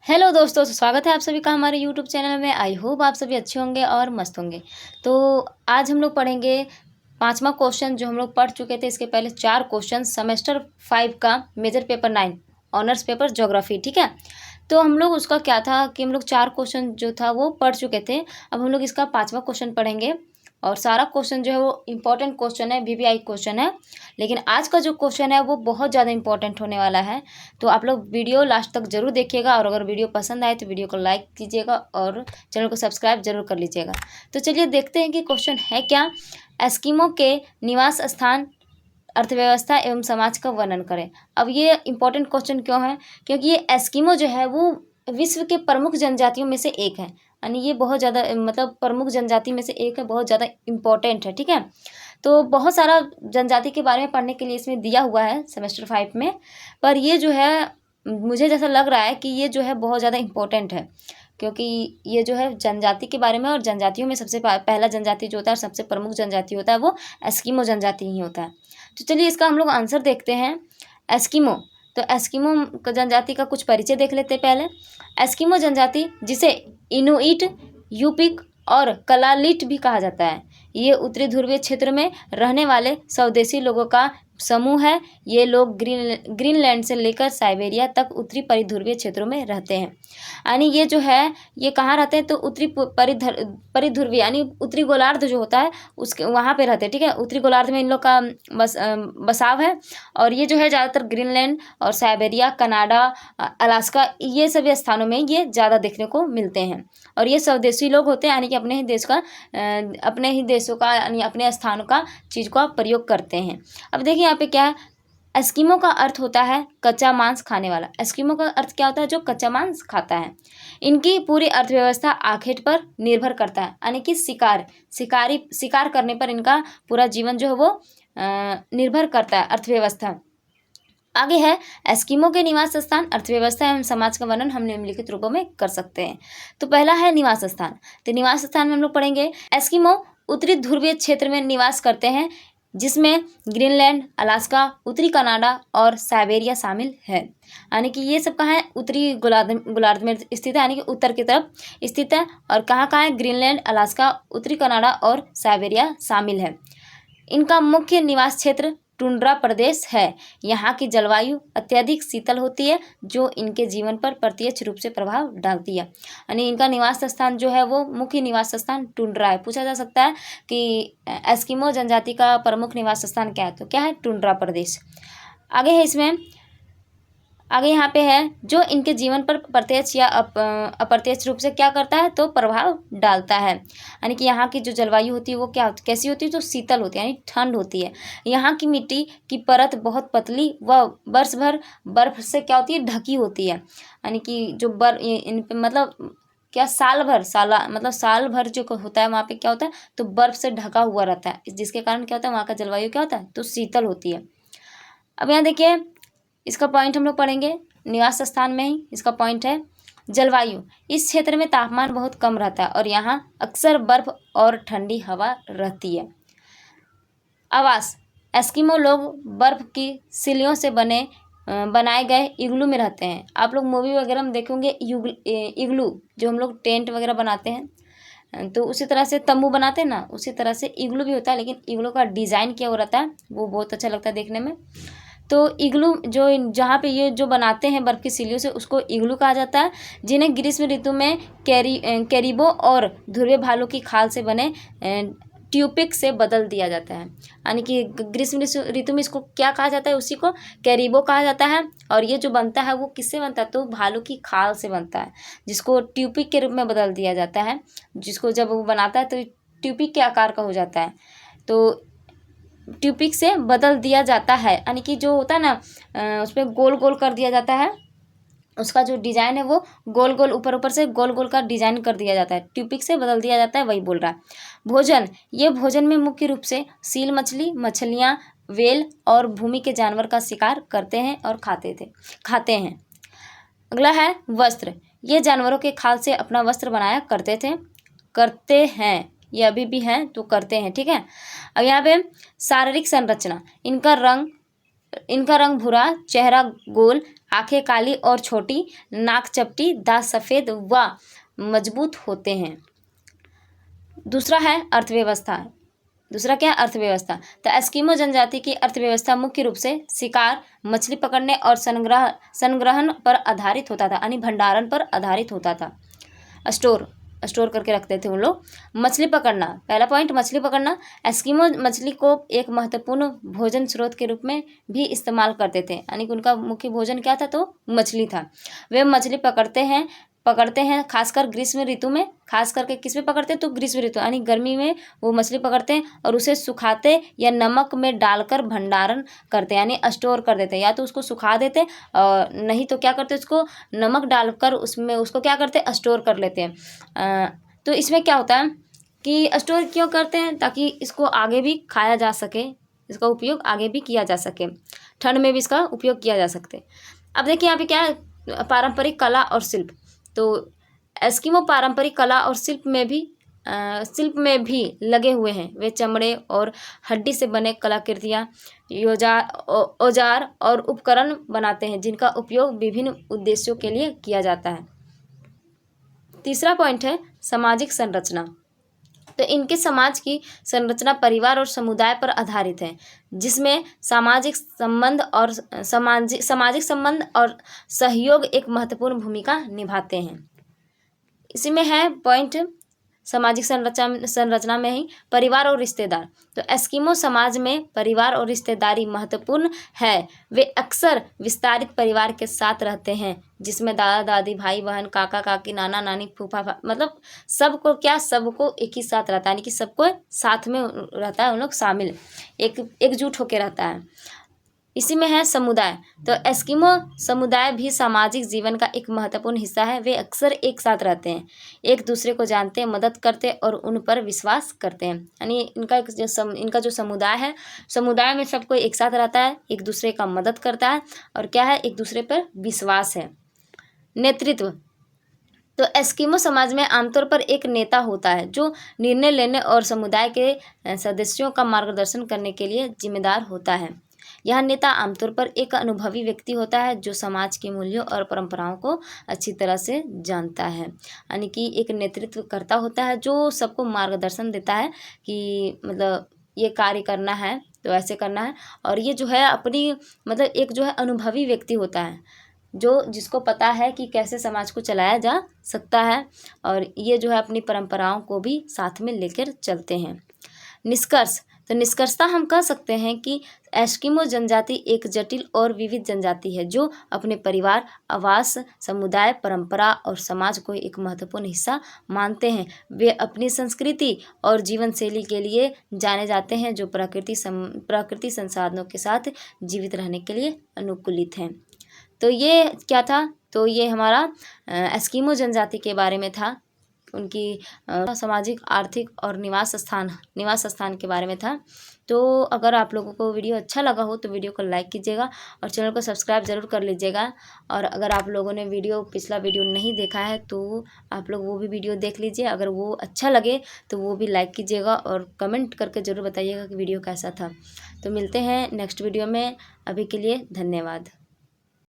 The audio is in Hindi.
हेलो दोस्तों, स्वागत है आप सभी का हमारे यूट्यूब चैनल में। आई होप आप सभी अच्छे होंगे और मस्त होंगे। तो आज हम लोग पढ़ेंगे पांचवा क्वेश्चन जो हम लोग पढ़ चुके थे। इसके पहले 4 क्वेश्चन सेमेस्टर 5 का major paper 9 honours paper geography. ठीक है, तो हम लोग उसका क्या था कि हम लोग 4 क्वेश्चन जो था वो पढ़ चुके थे। अब हम लोग इसका पांचवा क्वेश्चन पढ़ेंगे और सारा क्वेश्चन जो है वो इम्पोर्टेंट क्वेश्चन है, वीवीआई क्वेश्चन है। लेकिन आज का जो क्वेश्चन है वो बहुत ज़्यादा इंपॉर्टेंट होने वाला है। तो आप लोग वीडियो लास्ट तक जरूर देखिएगा और अगर वीडियो पसंद आए तो वीडियो को लाइक कीजिएगा और चैनल को सब्सक्राइब जरूर कर लीजिएगा। तो चलिए देखते हैं कि क्वेश्चन है क्या। एस्किमो के निवास स्थान, अर्थव्यवस्था एवं समाज का वर्णन करें। अब ये इम्पोर्टेंट क्वेश्चन क्यों है? क्योंकि ये एस्किमो जो है वो विश्व के प्रमुख जनजातियों में से एक है। यानी ये बहुत ज़्यादा मतलब प्रमुख जनजाति में से एक है, बहुत ज़्यादा इम्पोर्टेंट है। ठीक है, तो बहुत सारा जनजाति के बारे में पढ़ने के लिए इसमें दिया हुआ है सेमेस्टर 5 में। पर ये जो है मुझे जैसा लग रहा है कि ये जो है बहुत ज़्यादा इम्पोर्टेंट है, क्योंकि ये जो है जनजाति के बारे में, और जनजातियों में सबसे पहला जनजाति जो होता है, सबसे प्रमुख जनजाति होता है वो एस्किमो जनजाति ही होता है। तो चलिए इसका हम लोग आंसर देखते हैं। एस्किमो, तो एस्किमो जनजाति का कुछ परिचय देख लेते हैं पहले। एस्किमो जनजाति, जिसे इनुइट, यूपिक और कलालिट भी कहा जाता है, ये उत्तरी ध्रुवीय क्षेत्र में रहने वाले स्वदेशी लोगों का समूह है। ये लोग ग्रीनलैंड से लेकर साइबेरिया तक उत्तरी परिध्रुवीय क्षेत्रों में रहते हैं। यानी ये जो है ये कहाँ रहते हैं? तो उत्तरी परिध्रुवीय यानी उत्तरी गोलार्ध जो होता है उसके वहाँ पे रहते हैं। ठीक है, उत्तरी गोलार्ध में इन लोग का बसाव है। और ये जो है ज़्यादातर ग्रीनलैंड और साइबेरिया, कनाडा, अलास्का, ये सभी स्थानों में ये ज़्यादा देखने को मिलते हैं। और ये स्वदेशी लोग होते हैं, यानी कि अपने ही देश का अपने ही देशों का यानी अपने स्थानों का चीज़ का प्रयोग करते हैं। अब देखिए यहाँ पे क्या है। एस्किमो का अर्थ होता है कच्चा मांस खाने वाला। एस्किमो का अर्थ क्या होता है? जो कच्चा मांस खाता है। इनकी पूरी अर्थव्यवस्था आखेट पर निर्भर करता है, यानी कि शिकार करने पर इनका पूरा जीवन जो है वो निर्भर करता है, अर्थव्यवस्था। आगे है एस्किमो के निवास स्थान, अर्थव्यवस्था एवं समाज का वर्णन हम निम्नलिखित रूपों में कर सकते हैं। तो पहला है निवास स्थान। तो निवास स्थान में हम लोग पढ़ेंगे एस्किमो उत्तरी ध्रुवीय क्षेत्र में निवास करते हैं, जिसमें ग्रीनलैंड, अलास्का, उत्तरी कनाडा और साइबेरिया शामिल है। यानी कि ये सब कहाँ है? उत्तरी गोलार्ध में स्थित है, यानी कि उत्तर की तरफ स्थित है। और कहाँ है? ग्रीनलैंड, अलास्का, उत्तरी कनाडा और साइबेरिया शामिल है। इनका मुख्य निवास क्षेत्र टुंड्रा प्रदेश है। यहाँ की जलवायु अत्यधिक शीतल होती है, जो इनके जीवन पर प्रत्यक्ष रूप से प्रभाव डालती है। यानी इनका निवास स्थान जो है वो मुख्य निवास स्थान टुंड्रा है। पूछा जा सकता है कि एस्किमो जनजाति का प्रमुख निवास स्थान क्या है? तो क्या है? टुंड्रा प्रदेश। आगे है इसमें, आगे यहाँ पे है जो इनके जीवन पर प्रत्यक्ष या अप्रत्यक्ष रूप से क्या करता है? तो प्रभाव डालता है। यानी कि यहाँ की जो जलवायु होती है वो कैसी होती है? जो शीतल होती है, यानी ठंड होती है। यहाँ की मिट्टी की परत बहुत पतली व वर्ष भर बर्फ से क्या होती है? ढकी होती है। यानी कि जो इन पे मतलब क्या साल भर जो होता है वहाँ पे क्या होता है? तो बर्फ से ढका हुआ रहता है, जिसके कारण क्या होता है? वहाँ का जलवायु क्या होता है? तो शीतल होती है। अब यहाँ देखिए इसका पॉइंट हम लोग पढ़ेंगे निवास स्थान में ही। इसका पॉइंट है जलवायु। इस क्षेत्र में तापमान बहुत कम रहता है और यहाँ अक्सर बर्फ और ठंडी हवा रहती है। आवास, एस्किमो लोग बर्फ की सिल्लियों से बनाए गए इग्लू में रहते हैं। आप लोग मूवी वगैरह में देखेंगे इग्लू, जो हम लोग टेंट वगैरह बनाते हैं, तो उसी तरह से तंबू बनाते हैं ना, उसी तरह से इग्लू भी होता है। लेकिन इग्लू का डिज़ाइन क्या हो रहता है वो बहुत अच्छा लगता है देखने में। तो इग्लू जो जहाँ पे ये जो बनाते हैं बर्फ़ की सिल्लियों से, उसको इग्लू कहा जाता है, जिन्हें ग्रीष्म ऋतु में कैरिबो और ध्रुवीय भालू की खाल से बने ट्यूपिक से बदल दिया जाता है। यानी कि ग्रीष्म ऋतु में इसको क्या कहा जाता है? उसी को कैरिबो कहा जाता है। और ये जो बनता है वो किससे बनता है? तो भालू की खाल से बनता है, जिसको ट्यूपिक के रूप में बदल दिया जाता है। जिसको जब वो बनाता है तो ट्यूपिक के आकार का हो जाता है, तो ट्यूपिक से बदल दिया जाता है। यानी कि जो होता है ना उसमें गोल गोल कर दिया जाता है, उसका जो डिज़ाइन है वो गोल गोल ऊपर से गोल गोल का डिज़ाइन कर दिया जाता है, ट्यूपिक से बदल दिया जाता है, वही बोल रहा है। भोजन, ये भोजन में मुख्य रूप से सील मछली, मछलियाँ, व्हेल और भूमि के जानवर का शिकार करते हैं और खाते हैं। अगला है वस्त्र, ये जानवरों के खाल से अपना वस्त्र बनाया करते हैं, ये अभी भी हैं तो करते हैं। ठीक है, अब यहाँ पे शारीरिक संरचना, इनका रंग इनका रंग भूरा, चेहरा गोल, आंखें काली और छोटी, नाक चपटी, दांत सफ़ेद व मजबूत होते हैं। दूसरा है अर्थव्यवस्था। दूसरा क्या है? अर्थव्यवस्था। तो एस्किमो जनजाति की अर्थव्यवस्था मुख्य रूप से शिकार, मछली पकड़ने और संग्रहण पर आधारित होता था, यानी भंडारण पर आधारित होता था। स्टोर करके रखते थे उन लोग। मछली पकड़ना, पहला पॉइंट मछली पकड़ना। एस्किमो मछली को एक महत्वपूर्ण भोजन स्रोत के रूप में भी इस्तेमाल करते थे, यानी कि उनका मुख्य भोजन क्या था? तो मछली था। वे मछली पकड़ते हैं खासकर ग्रीष्म ऋतु में। खास करके किस में पकड़ते हैं? तो ग्रीष्म ऋतु, यानी गर्मी में वो मछली पकड़ते हैं और उसे सुखाते या नमक में डालकर भंडारण करते हैं, यानी स्टोर कर देते हैं। या तो उसको सुखा देते और नहीं तो क्या करते, उसको नमक डालकर उसमें उसको क्या करते हैं? स्टोर कर लेते हैं। तो इसमें क्या होता है कि स्टोर क्यों करते हैं? ताकि इसको आगे भी खाया जा सके, इसका उपयोग आगे भी किया जा सके, ठंड में भी इसका उपयोग किया जा सकते। अब देखिए यहाँ पे क्या है? पारंपरिक कला और शिल्प। तो एस्किमो पारंपरिक कला और शिल्प में भी लगे हुए हैं। वे चमड़े और हड्डी से बने कलाकृतियाँ, औजार और उपकरण बनाते हैं, जिनका उपयोग विभिन्न उद्देश्यों के लिए किया जाता है। तीसरा पॉइंट है सामाजिक संरचना। तो इनके समाज की संरचना परिवार और समुदाय पर आधारित है, जिसमें सामाजिक संबंध और सहयोग एक महत्वपूर्ण भूमिका निभाते हैं। इसी में है पॉइंट सामाजिक संरचना में ही परिवार और रिश्तेदार। तो एस्किमो समाज में परिवार और रिश्तेदारी महत्वपूर्ण है। वे अक्सर विस्तारित परिवार के साथ रहते हैं, जिसमें दादा दादी, भाई बहन, काका काकी, नाना नानी, फूफा, मतलब सबको एक ही साथ रहता है, यानी कि सबको साथ में रहता है, उन लोग शामिल एकजुट होकर रहता है। इसी में है समुदाय। तो एस्किमो समुदाय भी सामाजिक जीवन का एक महत्वपूर्ण हिस्सा है। वे अक्सर एक साथ रहते हैं, एक दूसरे को जानते हैं, मदद करते हैं और उन पर विश्वास करते हैं। यानी इनका जो समुदाय है, समुदाय में सब कोई एक साथ रहता है, एक दूसरे का मदद करता है और क्या है? एक दूसरे पर विश्वास है। नेतृत्व। तो एस्किमो समाज में आमतौर पर एक नेता होता है, जो निर्णय लेने और समुदाय के सदस्यों का मार्गदर्शन करने के लिए जिम्मेदार होता है। यह नेता आमतौर पर एक अनुभवी व्यक्ति होता है, जो समाज के मूल्यों और परंपराओं को अच्छी तरह से जानता है, यानी कि एक नेतृत्व करता होता है, जो सबको मार्गदर्शन देता है कि मतलब ये कार्य करना है तो ऐसे करना है। और ये जो है अपनी मतलब एक जो है अनुभवी व्यक्ति होता है, जिसको पता है कि कैसे समाज को चलाया जा सकता है, और ये जो है अपनी परंपराओं को भी साथ में लेकर चलते हैं। निष्कर्ष। तो निष्कर्षतः हम कह सकते हैं कि एस्किमो जनजाति एक जटिल और विविध जनजाति है, जो अपने परिवार, आवास, समुदाय, परंपरा और समाज को एक महत्वपूर्ण हिस्सा मानते हैं। वे अपनी संस्कृति और जीवन शैली के लिए जाने जाते हैं, जो प्रकृति संसाधनों के साथ जीवित रहने के लिए अनुकूलित हैं। तो ये क्या था? तो ये हमारा एस्किमो जनजाति के बारे में था, उनकी सामाजिक, आर्थिक और निवास स्थान के बारे में था। तो अगर आप लोगों को वीडियो अच्छा लगा हो तो वीडियो को लाइक कीजिएगा और चैनल को सब्सक्राइब ज़रूर कर लीजिएगा। और अगर आप लोगों ने पिछला वीडियो नहीं देखा है तो आप लोग वो भी वीडियो देख लीजिए। अगर वो अच्छा लगे तो वो भी लाइक कीजिएगा और कमेंट करके ज़रूर बताइएगा कि वीडियो कैसा था। तो मिलते हैं नेक्स्ट वीडियो में। अभी के लिए धन्यवाद।